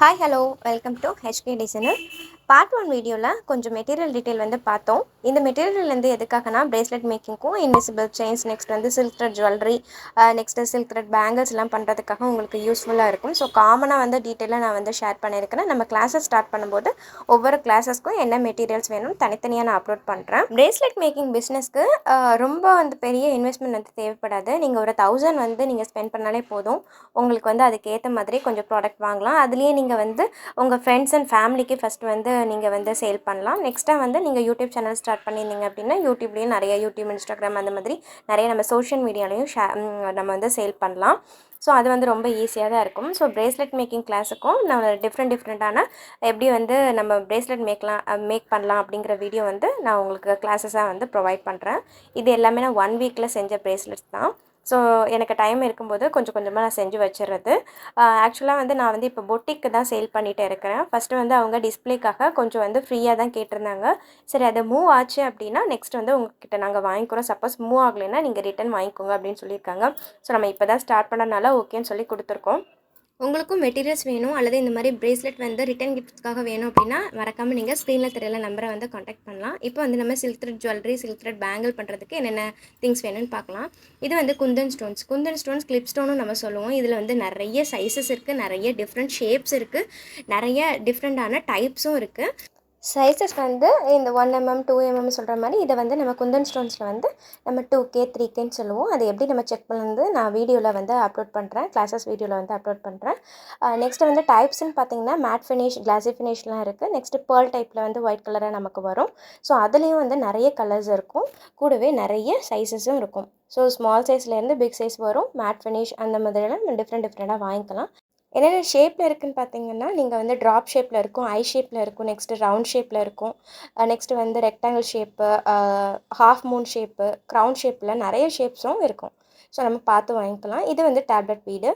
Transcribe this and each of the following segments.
Hi hello welcome to H K designer. Part 1 வீடியோவில் கொஞ்சம் material detail வந்து பார்த்தோம். இந்த மெட்டீரியல் வந்து எதுக்காகனா பிரேஸ்லெட் மேக்கிங்க்கும் இன்விசிபிள் செயின்ஸ், நெக்ஸ்ட் வந்து silk thread jewellery, next silk thread bangles எல்லாம் பண்ணுறதுக்காக உங்களுக்கு யூஸ்ஃபுல்லாக இருக்கும். ஸோ காமனாக வந்து டீட்டெயிலாக நான் வந்து ஷேர் பண்ணியிருக்கிறேன். நம்ம கிளாஸஸ் ஸ்டார்ட் பண்ணும்போது ஒவ்வொரு கிளாஸஸ்க்கும் என்ன மெட்டீரியல்ஸ் வேணும் தனித்தனியாக நான் அப்லோட் பண்ணுறேன். பிரேஸ்லெட் மேக்கிங் பிஸ்னஸ்க்கு ரொம்ப வந்து பெரிய இன்வெஸ்ட்மெண்ட் வந்து தேவைப்படாது. நீங்கள் ஒரு 1000 வந்து நீங்கள் ஸ்பெண்ட் பண்ணாலே போதும். உங்களுக்கு வந்து அதுக்கேற்ற மாதிரி கொஞ்சம் ப்ராடக்ட் வாங்கலாம். அதுலேயே நீங்கள் வந்து உங்கள் ஃப்ரெண்ட்ஸ் அண்ட் ஃபேமிலிக்கு ஃபஸ்ட்டு வந்து நீங்கள் வந்து சேல் பண்ணலாம். நெக்ஸ்ட்டாக வந்து நீங்கள் யூடியூப் சேனல் ஸ்டார்ட் பண்ணியிருந்தீங்க அப்படின்னா யூடியூப்லேயும் நிறைய யூடியூப், இன்ஸ்டாகிராம் அந்த மாதிரி நிறைய நம்ம சோஷியல் மீடியாலையும் நம்ம வந்து சேல் பண்ணலாம். ஸோ அது வந்து ரொம்ப ஈஸியாக தான் இருக்கும். ஸோ பிரேஸ்லெட் மேக்கிங் கிளாஸுக்கும் நான் டிஃப்ரெண்ட்டான எப்படி வந்து நம்ம பிரேஸ்லெட் மேக் பண்ணலாம் அப்படிங்கிற வீடியோ வந்து நான் உங்களுக்கு கிளாஸஸாக வந்து ப்ரொவைட் பண்ணுறேன். இது எல்லாமே நான் 1 வீக்கில் செஞ்ச பிரேஸ்லெட்ஸ் தான். ஸோ எனக்கு டைம் இருக்கும்போது கொஞ்சம் கொஞ்சமாக நான் செஞ்சு வச்சிடுறது. ஆக்சுவலாக வந்து நான் வந்து இப்போ பொட்டிக்கு தான் சேல் பண்ணிகிட்டு இருக்கிறேன். ஃபஸ்ட்டு வந்து அவங்க டிஸ்ப்ளேக்காக கொஞ்சம் வந்து ஃப்ரீயாக தான் கேட்டிருந்தாங்க. சரி, அது மூவ் ஆச்சு அப்படின்னா நெக்ஸ்ட் வந்து உங்ககிட்ட நாங்கள் வாங்கிக்கிறோம். சப்போஸ் மூவ் ஆகலைன்னா நீங்கள் ரிட்டன் வாங்கிக்கோங்க அப்படின்னு சொல்லியிருக்காங்க. ஸோ நம்ம இப்போ தான் ஸ்டார்ட் பண்ணனால ஓகேன்னு சொல்லி கொடுத்துருக்கோம். உங்களுக்கும் மெட்டீரியல்ஸ் வேணும் அல்லது இந்த மாதிரி பிரேஸ்லெட் வந்து ரிட்டன் கிஃப்ட்ஸ்க்காக வேணும் அப்படின்னா மறக்காமல் நீங்கள் ஸ்க்ரீனில் தெரியல நம்பரை வந்து காண்டாக்ட் பண்ணலாம். இப்போ வந்து நம்ம silk thread jewellery, silk thread bangle பண்ணுறதுக்கு என்னென்ன திங்ஸ் வேணும்னு பார்க்கலாம். இது வந்து குந்தன் ஸ்டோன்ஸ், கிளிப் ஸ்டோனும் நம்ம சொல்லுவோம். இதில் வந்து நிறைய சைஸஸ் இருக்குது, நிறைய டிஃப்ரெண்ட் ஷேப்ஸ் இருக்குது, நிறைய டிஃப்ரெண்ட்டான டைப்ஸும் இருக்குது. சைஸஸ் வந்து இந்த 1 mm 2 mm சொல்கிற மாதிரி இதை வந்து நம்ம குந்தன் ஸ்டோன்ஸில் வந்து நம்ம 2K 3Kன்னு சொல்லுவோம். அது எப்படி நம்ம செக் பண்ணது நான் வீடியோவில் வந்து அப்லோட் பண்ணுறேன், கிளாஸஸ் வீடியோவில் வந்து அப்லோட் பண்ணுறேன். நெக்ஸ்ட்டு வந்து டைப்ஸ்ன்னு பார்த்தீங்கன்னா மேட் ஃபினிஷ், கிளாஸி ஃபினிஷ்லாம் இருக்குது. நெக்ஸ்ட்டு பேர்ல் டைப்பில் வந்து ஒயிட் கலராக நமக்கு வரும். ஸோ அதுலேயும் வந்து நிறைய கலர்ஸ் இருக்கும், கூடவே நிறைய சைஸஸும் இருக்கும். ஸோ ஸ்மால் சைஸ்லேருந்து பிக் சைஸ் வரும். மேட் ஃபினிஷ் அந்த மாதிரியெல்லாம் டிஃப்ரெண்ட்டாக வாங்கிக்கலாம். என்னென்ன ஷேப்பில் இருக்குதுன்னு பார்த்தீங்கன்னா, நீங்கள் வந்து ட்ராப் ஷேப்பில் இருக்கும், ஐ ஷேப்பில் இருக்கும், நெக்ஸ்ட்டு ரவுண்ட் ஷேப்பில் இருக்கும், நெக்ஸ்ட்டு வந்து rectangle shape, half Moon shape, crown ஷேப்பில் நிறைய ஷேப்ஸும் இருக்கும். ஸோ நம்ம பார்த்து வாங்கிக்கலாம். இது வந்து டேப்லெட் பீடு.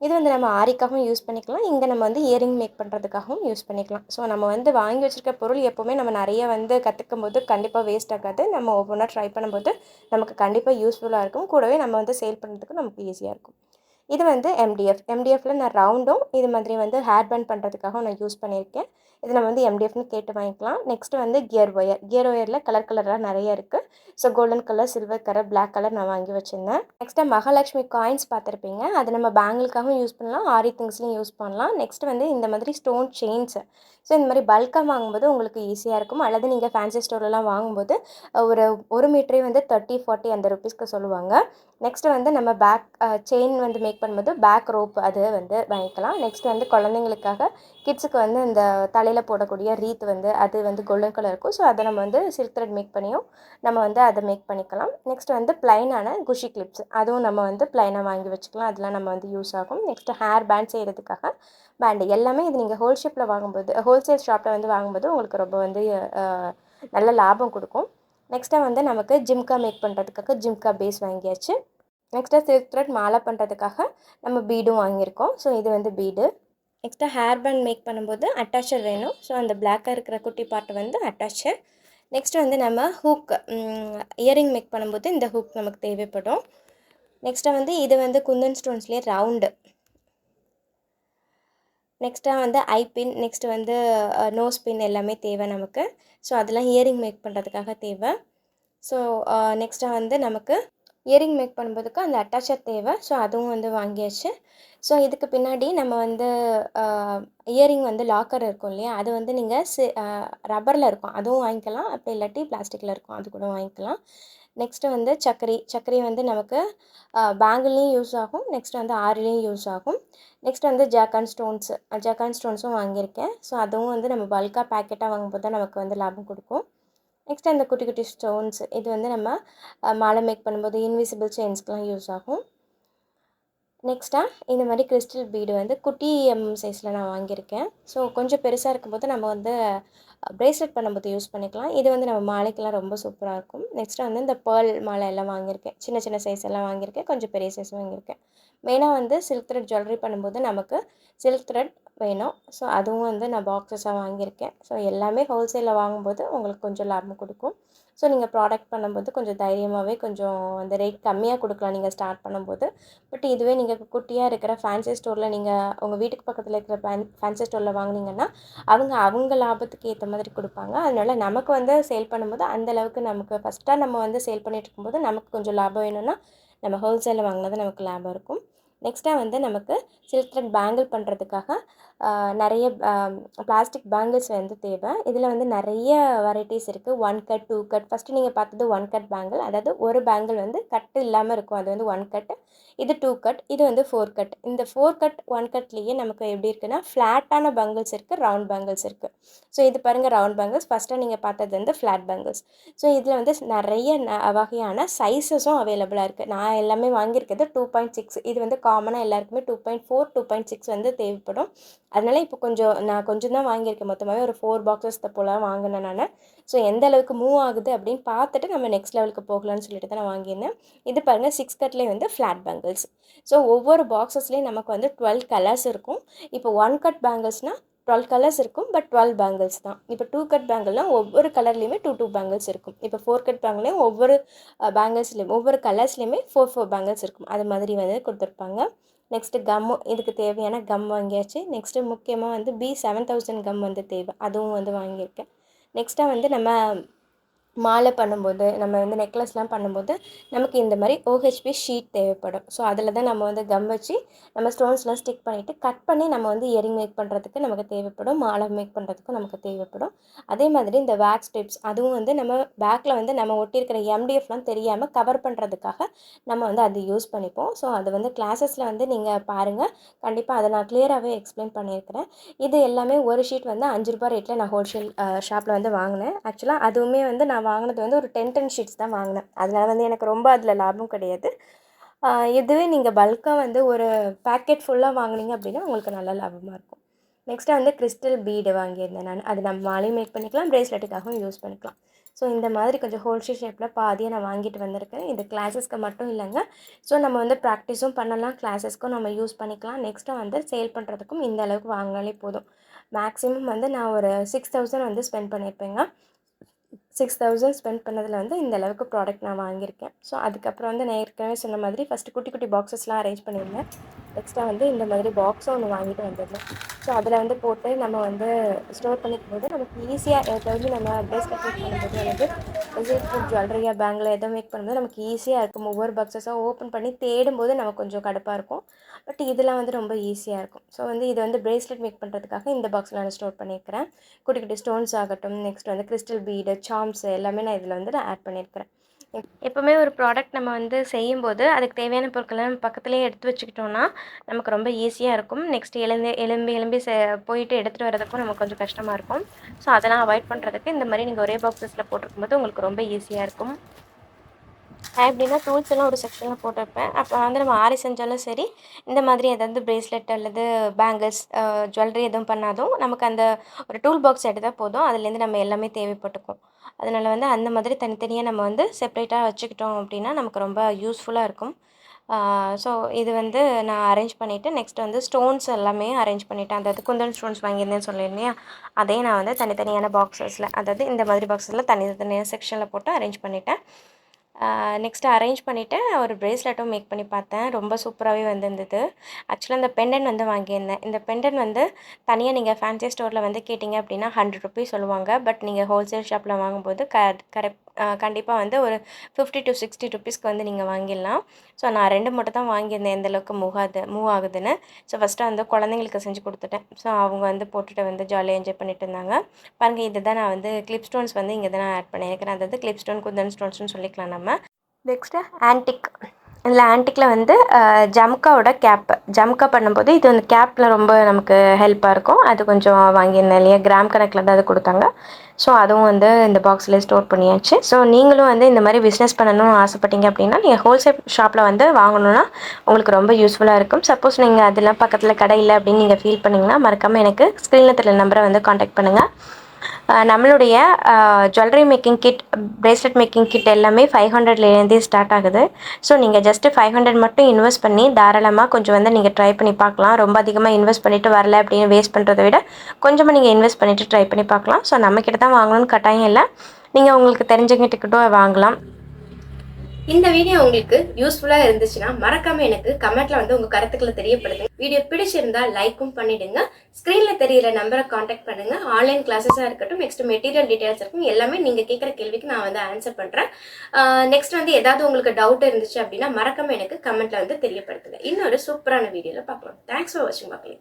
இது வந்து நம்ம ஆரிக்காகவும் யூஸ் பண்ணிக்கலாம். இங்கே நம்ம வந்து இயரிங் மேக் பண்ணுறதுக்காகவும் யூஸ் பண்ணிக்கலாம். ஸோ நம்ம வந்து வாங்கி வச்சுருக்க பொருள் எப்போவுமே நம்ம நிறைய வந்து கற்றுக்கும் போது கண்டிப்பாக வேஸ்ட் ஆகாது. நம்ம ஒவ்வொன்றா ட்ரை பண்ணும்போது நமக்கு கண்டிப்பாக யூஸ்ஃபுல்லாக இருக்கும். கூடவே நம்ம வந்து சேல் பண்ணுறதுக்கு நமக்கு ஈஸியாக இருக்கும். இது வந்து எம்டிஎஃப்ல நான் ரவுண்டும் இது மாதிரி வந்து ஹேர் பேண்ட் பண்ணுறதுக்காக நான் யூஸ் பண்ணியிருக்கேன். இது நம்ம வந்து எம்டிஎஃப்னு கேட்டு வாங்கிக்கலாம். நெக்ஸ்ட்டு வந்து கியர் ஒயரில் கலராக நிறைய இருக்குது. So golden colour, silver colour, black colour நான் வாங்கி வச்சுருந்தேன். நெக்ஸ்ட்டு மகாலட்சுமி காயின்ஸ் பார்த்துருப்பீங்க. அது நம்ம பேங்கிளுக்காகவும் யூஸ் பண்ணலாம், ஆரி திங்ஸ்லையும் யூஸ் பண்ணலாம். நெக்ஸ்ட்டு வந்து இந்த மாதிரி ஸ்டோன் செயின்ஸு. ஸோ இந்த மாதிரி பல்காக வாங்கும்போது உங்களுக்கு ஈஸியாக இருக்கும். அல்லது நீங்கள் ஃபேன்சி ஸ்டோர்லலாம் வாங்கும்போது ஒரு மீட்டரே வந்து 30-40 அந்த ருப்பீஸ்க்கு சொல்லுவாங்க. நெக்ஸ்ட்டு வந்து நம்ம செயின் வந்து மேக் பண்ணும்போது பேக் ரோப் அது வந்து வாங்கிக்கலாம். நெக்ஸ்ட்டு வந்து குழந்தைங்களுக்காக கிட்ஸுக்கு வந்து இந்த தலையில் போடக்கூடிய ரீத் வந்து அது வந்து கோல்டன் கலர் இருக்கும். ஸோ அதை நம்ம வந்து சில்க் த்ரெட் மேக் பண்ணியும் நம்ம வந்து அதை மேக் பண்ணிக்கலாம். நெக்ஸ்ட்டு வந்து ப்ளைனான குஷி கிளிப்ஸ், அதுவும் நம்ம வந்து ப்ளைனாக வாங்கி வச்சுக்கலாம். அதெல்லாம் நம்ம வந்து யூஸ் ஆகும். நெக்ஸ்ட்டு ஹேர் பேண்ட் செய்கிறதுக்காக பேண்டு எல்லாமே இது நீங்கள் ஹோல்சேல் ஷாப்பில் வந்து வாங்கும்போது உங்களுக்கு ரொம்ப வந்து நல்ல லாபம் கொடுக்கும். நெக்ஸ்ட்டாக வந்து நமக்கு ஜிம்கா மேக் பண்ணுறதுக்காக ஜிம்கா பேஸ் வாங்கியாச்சு. நெக்ஸ்ட்டாக சில்க் த்ரெட் மாலை பண்ணுறதுக்காக நம்ம பீடும் வாங்கியிருக்கோம். ஸோ இது வந்து பீடு. நெக்ஸ்ட்டாக ஹேர் பேண்ட் மேக் பண்ணும்போது அட்டாச்சர் வேணும். ஸோ அந்த பிளாக்காக இருக்கிற குட்டி பார்ட் வந்து அட்டாச்சர். நெக்ஸ்ட்டு வந்து நம்ம ஹூக், இயரிங் மேக் பண்ணும்போது இந்த ஹூக் நமக்கு தேவைப்படும். நெக்ஸ்ட்டாக வந்து இது வந்து குந்தன் ஸ்டோன்ஸ்லேயே ரவுண்டு. நெக்ஸ்ட்டாக வந்து ஐ பின், நெக்ஸ்ட்டு வந்து நோஸ் பின் எல்லாமே தேவை நமக்கு. ஸோ அதெல்லாம் இயரிங் மேக் பண்ணுறதுக்காக தேவை. ஸோ நெக்ஸ்ட்டாக வந்து நமக்கு இயரிங் மேக் பண்ணும்போதுக்கு அந்த அட்டாச்சர் தேவை. ஸோ அதுவும் வந்து வாங்கியாச்சு. ஸோ இதுக்கு பின்னாடி நம்ம வந்து இயரிங் வந்து லாக்கர் இருக்கும் இல்லையா, அது வந்து நீங்கள் ரப்பரில் இருக்கும், அதுவும் வாங்கிக்கலாம். அப்படி இல்லாட்டி பிளாஸ்டிக்கில் இருக்கும், அது கூட வாங்கிக்கலாம். நெக்ஸ்ட்டு வந்து சக்கரி வந்து நமக்கு பேங்கிள்லேயும் யூஸ் ஆகும். நெக்ஸ்ட்டு வந்து ஆரிலையும் யூஸ் ஆகும். நெக்ஸ்ட்டு வந்து ஜாக்கான் ஸ்டோன்ஸும் வாங்கியிருக்கேன். ஸோ அதுவும் வந்து நம்ம பல்காக பேக்கெட்டாக வாங்கும்போது தான் நமக்கு வந்து லாபம் கொடுக்கும். நெக்ஸ்ட்டு அந்த குட்டி குட்டி ஸ்டோன்ஸ், இது வந்து நம்ம மாலை மேக் பண்ணும்போது இன்விசிபிள் செயின்ஸ்க்கெலாம் யூஸ் ஆகும். நெக்ஸ்ட்டாக இந்த மாதிரி கிறிஸ்டல் பீடு வந்து குட்டி சைஸில் நான் வாங்கியிருக்கேன். ஸோ கொஞ்சம் பெருசாக இருக்கும்போது நம்ம வந்து பிரேஸ்லெட் பண்ணும்போது யூஸ் பண்ணிக்கலாம். இது வந்து நம்ம மாலைக்கெல்லாம் ரொம்ப சூப்பராக இருக்கும். நெக்ஸ்ட்டு வந்து இந்த பேர்ல் மாலை எல்லாம் வாங்கியிருக்கேன். சின்ன சின்ன சைஸ் எல்லாம் வாங்கியிருக்கேன், கொஞ்சம் பெரிய சைஸ் வாங்கியிருக்கேன். மெயினாக வந்து சில்க் த்ரெட் ஜுவல்லரி பண்ணும்போது நமக்கு சில்க் த்ரெட் வேணும். ஸோ அதுவும் வந்து நான் பாக்ஸஸாக வாங்கியிருக்கேன். ஸோ எல்லாமே ஹோல்சேலில் வாங்கும்போது உங்களுக்கு கொஞ்சம் லாபம் கொடுக்கும். ஸோ நீங்கள் ப்ராடக்ட் பண்ணும்போது கொஞ்சம் தைரியமாகவே கொஞ்சம் அந்த ரேட் கம்மியாக கொடுக்கலாம் நீங்கள் ஸ்டார்ட் பண்ணும்போது. பட் இதுவே நீங்கள் குட்டியாக இருக்கிற ஃபேன்சி ஸ்டோரில் நீங்கள் உங்கள் வீட்டுக்கு பக்கத்தில் இருக்கிற ஃபேன்சி ஸ்டோரில் வாங்குனீங்கன்னா அவங்க லாபத்துக்கு ஏற்ற மாதிரி கொடுப்பாங்க. அதனால் நமக்கு வந்து சேல் பண்ணும்போது அந்தளவுக்கு நமக்கு ஃபஸ்ட்டாக நம்ம வந்து சேல் பண்ணிகிட்டு இருக்கும்போது நமக்கு கொஞ்சம் லாபம் வேணும்னா நம்ம ஹோல்சேலில் வாங்கினது நமக்கு லாபம் இருக்கும். நெக்ஸ்ட்டாக வந்து நமக்கு சில்க் த்ரெட் பேங்கிள் பண்ணுறதுக்காக நிறைய பிளாஸ்டிக் பேங்கிள்ஸ் வந்து தேவை. இதில் வந்து நிறைய வெரைட்டிஸ் இருக்குது. 1 கட், 2 கட். ஃபஸ்ட்டு நீங்கள் பார்த்தது 1 கட் பேங்கிள், அதாவது ஒரு பேங்கிள் வந்து கட்டு இல்லாமல் இருக்கும், அது வந்து 1 கட். இது 2 கட், இது வந்து 4 கட். இந்த 4 கட் 1 கட்லேயே நமக்கு எப்படி இருக்குன்னா ஃப்ளாட்டான பேங்கிள்ஸ் இருக்குது, ரவுண்ட் பேங்கிள்ஸ் இருக்குது. ஸோ இது பாருங்கள் ரவுண்ட் பேங்கிள்ஸ். ஃபஸ்ட்டாக நீங்கள் பார்த்தது வந்து ஃப்ளாட் பேங்கிள்ஸ். ஸோ இதில் வந்து நிறைய வகையான சைஸஸும் அவைலபிளாக இருக்குது. நான் எல்லாமே வாங்கியிருக்கிறது 2.6. இது வந்து காமனாக எல்லாருக்குமே 2.4, 2.6 வந்து தேவைப்படும். அதனால் இப்போ நான் கொஞ்சம் தான் வாங்கியிருக்கேன். மொத்தமாகவே ஒரு 4 பாக்ஸஸ் போல் வாங்கினேன் நான். ஸோ எந்த அளவுக்கு மூவ் ஆகுது அப்படின்னு பார்த்துட்டு நம்ம நெக்ஸ்ட் லெவலுக்கு போகலான்னு சொல்லிட்டு தான் நான் வாங்கியிருந்தேன். இது பாருங்கள் 6 கட்லேயே வந்து ஃப்ளாட் பேங்கிள்ஸ். ஸோ ஒவ்வொரு பாக்ஸஸ்லேயும் நமக்கு வந்து 12 கலர்ஸ் இருக்கும். இப்போ 1 கட் பேங்கிள்ஸ்னால் 12 கலர்ஸ் இருக்கும், பட் 12 பேங்கிள்ஸ் தான். இப்போ 2 கட் பேங்கிள்னால் ஒவ்வொரு கலர்லேயுமே 2 பேங்கிள்ஸ் இருக்கும். இப்போ 4 கட் பேங்கிள்லேயும் ஒவ்வொரு பேங்கிள்ஸ்லேயும் ஒவ்வொரு கலர்ஸ்லேயுமே 4 பேங்கிள்ஸ் இருக்கும். அது மாதிரி வந்து கொடுத்துருப்பாங்க. நெக்ஸ்ட்டு கம்மு, இதுக்கு தேவையான கம் வாங்கியாச்சு. நெக்ஸ்ட்டு முக்கியமாக வந்து B7000 கம் வந்து தேவை, அதுவும் வந்து வாங்கியிருக்கேன். நெக்ஸ்ட்டாக வந்து நம்ம மாலை பண்ணும்போது, நம்ம வந்து நெக்லஸ்லாம் பண்ணும்போது நமக்கு இந்த மாதிரி OHP ஷீட் தேவைப்படும். ஸோ அதில் தான் நம்ம வந்து கம் வச்சு நம்ம ஸ்டோன்ஸ்லாம் ஸ்டிக் பண்ணிவிட்டு கட் பண்ணி நம்ம வந்து இயரிங் மேக் பண்ணுறதுக்கு நமக்கு தேவைப்படும், மாலை மேக் பண்ணுறதுக்கும் நமக்கு தேவைப்படும். அதே மாதிரி இந்த வேக்ஸ் டிப்ஸ், அதுவும் வந்து நம்ம பேக்கில் வந்து நம்ம ஒட்டியிருக்கிற MDFலாம் தெரியாமல் கவர் பண்ணுறதுக்காக நம்ம வந்து அது யூஸ் பண்ணிப்போம். ஸோ அது வந்து கிளாஸஸில் வந்து நீங்கள் பாருங்கள், கண்டிப்பாக அதை நான் கிளியராகவே எக்ஸ்பிளைன் பண்ணியிருக்கிறேன். இது எல்லாமே ஒரு ஷீட் வந்து ₹5 ரேட்டில் நான் ஹோல்சேல் ஷாப்பில் வந்து வாங்கினேன். ஆக்சுவலாக அதுவுமே வந்து நான் வாங்கினது வந்து ஒரு 10 ஷீட்ஸ் தான் வாங்கினேன். அதனால் வந்து எனக்கு ரொம்ப அதில் லாபம் கிடையாது. இதுவே நீங்கள் பல்காக வந்து ஒரு பேக்கெட் ஃபுல்லாக வாங்கினீங்க அப்படின்னா உங்களுக்கு நல்ல லாபமாக இருக்கும். நெக்ஸ்ட்டு வந்து கிறிஸ்டல் பீடு வாங்கியிருந்தேன் நான். அது நம்ம மாலையும் மேக் பண்ணிக்கலாம், ப்ரேஸ்லெட்டுக்காகவும் யூஸ் பண்ணிக்கலாம். ஸோ இந்த மாதிரி கொஞ்சம் ஹோல்சேல் ஷேப்பில் பாதியாக நான் வாங்கிட்டு வந்திருக்கேன். இது கிளாஸஸ்க்கு மட்டும் இல்லைங்க. ஸோ நம்ம வந்து ப்ராக்டிஸும் பண்ணலாம், கிளாஸஸ்க்கும் நம்ம யூஸ் பண்ணிக்கலாம். நெக்ஸ்ட்டு வந்து சேல் பண்ணுறதுக்கும் இந்த அளவுக்கு வாங்கினாலே போதும். மேக்ஸிமம் வந்து நான் ஒரு 6000 வந்து ஸ்பெண்ட் பண்ணியிருப்பேங்க. 6000 ஸ்பெண்ட் பண்ணதில் வந்து இந்த அளவுக்கு ப்ராடக்ட் நான் வாங்கியிருக்கேன். ஸோ அதுக்கப்புறம் வந்து நான் ஏற்கனவே சொன்ன மாதிரி ஃபஸ்ட்டு குட்டி குட்டி பாக்ஸஸ்லாம் அரேஞ்ச் பண்ணியிருந்தேன். நெக்ஸ்ட்டாக வந்து இந்த மாதிரி பாக்ஸும் ஒன்று வாங்கிட்டு வந்துருந்தேன். ஸோ அதில் வந்து போட்டு நம்ம வந்து ஸ்டோர் பண்ணிக்கும் போது நமக்கு ஈஸியாக, ஏதாவது நம்ம ப்ரேஸ்லெட் மேக் பண்ணும்போது அல்லது ஜுவல்லரியாக பேங்கில் எதோ மேக் பண்ணும்போது நமக்கு ஈஸியாக இருக்கும். ஒவ்வொரு பாக்ஸஸாக ஓப்பன் பண்ணி தேடும்போது நமக்கு கொஞ்சம் கடுப்பாக இருக்கும். பட் இதெல்லாம் வந்து ரொம்ப ஈஸியாக இருக்கும். ஸோ வந்து இது வந்து ப்ரேஸ்லெட் மேக் பண்ணுறதுக்காக இந்த பாக்ஸில் நான் ஸ்டோர் பண்ணியிருக்கிறேன். குட்டி குட்டி ஸ்டோன்ஸ் ஆகட்டும், நெக்ஸ்ட் வந்து கிறிஸ்டல் பீடு, சார்ம்ஸ் எல்லாமே நான் இதில் வந்து நான் ஆட் பண்ணியிருக்கிறேன். எப்போவுமே ஒரு ப்ராடக்ட் நம்ம வந்து செய்யும்போது அதுக்கு தேவையான பொருட்களை நம்ம பக்கத்துலேயே எடுத்து வச்சுக்கிட்டோன்னா நமக்கு ரொம்ப ஈஸியாக இருக்கும். நெக்ஸ்ட் எலும்பி போயிட்டு எடுத்துகிட்டு வரதுக்கும் நமக்கு கொஞ்சம் கஷ்டமாக இருக்கும். ஸோ அதெல்லாம் அவாய்ட் பண்ணுறதுக்கு இந்த மாதிரி நீங்கள் ஒரே பாக்ஸஸில் போட்டிருக்கும்போது உங்களுக்கு ரொம்ப ஈஸியாக இருக்கும். எப்படின்னா டூல்ஸ் எல்லாம் ஒரு செக்ஷனில் போட்டு வைப்பேன். அப்போ வந்து நம்ம ஆரி செஞ்சாலும் சரி, இந்த மாதிரி ஏதாவது ப்ரேஸ்லெட் அல்லது பேங்கிள்ஸ், ஜுவல்லரி எதுவும் பண்ணாலும் நமக்கு அந்த ஒரு டூல் பாக்ஸ் எடுத்தால் போதும். அதுலேருந்து நம்ம எல்லாமே தேவைப்பட்டுக்கும். அதனால் வந்து அந்த மாதிரி தனித்தனியாக நம்ம வந்து செப்ரேட்டாக வச்சுக்கிட்டோம் அப்படின்னா நமக்கு ரொம்ப யூஸ்ஃபுல்லாக இருக்கும். ஸோ இது வந்து நான் அரேஞ்ச் பண்ணிவிட்டு நெக்ஸ்ட் வந்து ஸ்டோன்ஸ் எல்லாமே அரேஞ்ச் பண்ணிவிட்டேன். அதாவது குந்தன் ஸ்டோன்ஸ் வாங்கியிருந்தேன்னு சொல்லியிருந்தேன் இல்லையா, அதையும் நான் வந்து தனித்தனியான பாக்ஸஸில், அதாவது இந்த மாதிரி பாக்ஸஸில் தனித்தனியாக செக்ஷனில் போட்டு அரேஞ்ச் பண்ணிட்டேன். நெக்ஸ்ட்டு அரேஞ்ச் பண்ணிவிட்டு ஒரு ப்ரேஸ்லெட்டும் மேக் பண்ணி பார்த்தேன். ரொம்ப சூப்பராகவே வந்திருந்தது. ஆக்சுவலாக இந்த பெண்டன் வந்து வாங்கியிருந்தேன். இந்த பெண்டன் வந்து தனியாக நீங்கள் ஃபேன்சி ஸ்டோரில் வந்து கேட்டிங்க அப்படின்னா ₹100 சொல்லுவாங்க. பட் நீங்கள் ஹோல்சேல் ஷாப்பில் வாங்கும்போது கண்டிப்பாக வந்து ஒரு ₹50 to ₹60க்கு வந்து நீங்கள் வாங்கிடலாம். ஸோ நான் 2 மட்டும் தான் வாங்கியிருந்தேன், எந்தளவுக்கு மூவ் ஆகுதுன்னு. ஸோ ஃபஸ்ட்டு வந்து குழந்தைங்களுக்கு செஞ்சு கொடுத்துட்டேன். ஸோ அவங்க வந்து போட்டுட்டு வந்து ஜாலியாக என்ஜாய் பண்ணிட்டு இருந்தாங்க. பாருங்கள், இது தான் நான் வந்து கிளிப் ஸ்டோன்ஸ் வந்து இங்கே தான் நான் ஆட் பண்ணியிருக்கிறேன். அதாவது கிளிப் ஸ்டோன், குந்தன் ஸ்டோன்ஸ்னு சொல்லிக்கலாம் நம்ம. Next antique. இதில் ஆன்டிக்கில் வந்து ஜம்காவோட கேப்பு. ஜம்கா பண்ணும்போது இது வந்து கேப்பில் ரொம்ப நமக்கு ஹெல்ப்பாக இருக்கும். அது கொஞ்சம் வாங்கியிருந்தேன் இல்லையா, கிராம் கணக்கில் தான் அது கொடுத்தாங்க. ஸோ அதுவும் வந்து இந்த பாக்ஸில் ஸ்டோர் பண்ணியாச்சு. ஸோ நீங்களும் வந்து இந்த மாதிரி பிஸ்னஸ் பண்ணணும்னு ஆசைப்பட்டீங்க அப்படின்னா நீங்கள் ஹோல்சேல் ஷாப்பில் வந்து வாங்கணுன்னா உங்களுக்கு ரொம்ப யூஸ்ஃபுல்லாக இருக்கும். சப்போஸ் நீங்கள் அதெல்லாம் பக்கத்தில் கடை இல்லை அப்படின்னு நீங்கள் ஃபீல் பண்ணிங்கன்னா மறக்காமல் எனக்கு ஸ்க்ரீனில் தெரியல நம்பரை வந்து காண்டாக்ட் பண்ணுங்கள். நம்மளுடைய jewellery making kit, bracelet making kit எல்லாமே 500லேருந்தே ஸ்டார்ட் ஆகுது. ஸோ நீங்கள் ஜஸ்ட்டு 500 மட்டும் இன்வெஸ்ட் பண்ணி தாராளமாக கொஞ்சம் வந்து நீங்கள் ட்ரை பண்ணி பார்க்கலாம். ரொம்ப அதிகமாக இன்வெஸ்ட் பண்ணிவிட்டு வரல அப்படின்னு வேஸ்ட் பண்ணுறதை விட கொஞ்சமாக நீங்கள் இன்வெஸ்ட் பண்ணிவிட்டு ட்ரை பண்ணி பார்க்கலாம். ஸோ நம்மக்கிட்ட தான் வாங்கணும்னு கட்டாயம் இல்லை. நீங்கள் உங்களுக்கு தெரிஞ்சவங்ககிட்ட வாங்கலாம். இந்த வீடியோ உங்களுக்கு யூஸ்ஃபுல்லாக இருந்துச்சுன்னா மறக்காம எனக்கு கமெண்ட்ல வந்து உங்க கருத்துக்களை தெரியப்படுத்துங்க. வீடியோ பிடிச்சிருந்தா லைக்கும் பண்ணிடுங்க. ஸ்க்ரீன்ல தெரியிற நம்பரை காண்டாக்ட் பண்ணுங்க. ஆன்லைன் கிளாஸஸாக இருக்கட்டும், நெக்ஸ்ட் மெட்டீரியல் டீடைல்ஸ் இருக்கும், எல்லாமே நீங்க கேட்குற கேள்விக்கு நான் வந்து ஆன்சர் பண்றேன். நெக்ஸ்ட் வந்து ஏதாவது உங்களுக்கு டவுட் இருந்துச்சு அப்படின்னா மறக்காம எனக்கு கமெண்ட்ல வந்து தெரியப்படுத்துங்க. இன்னொரு சூப்பரான வீடியோல பார்க்கலாம். தேங்க்ஸ் ஃபார் வாட்சிங் மக்களே.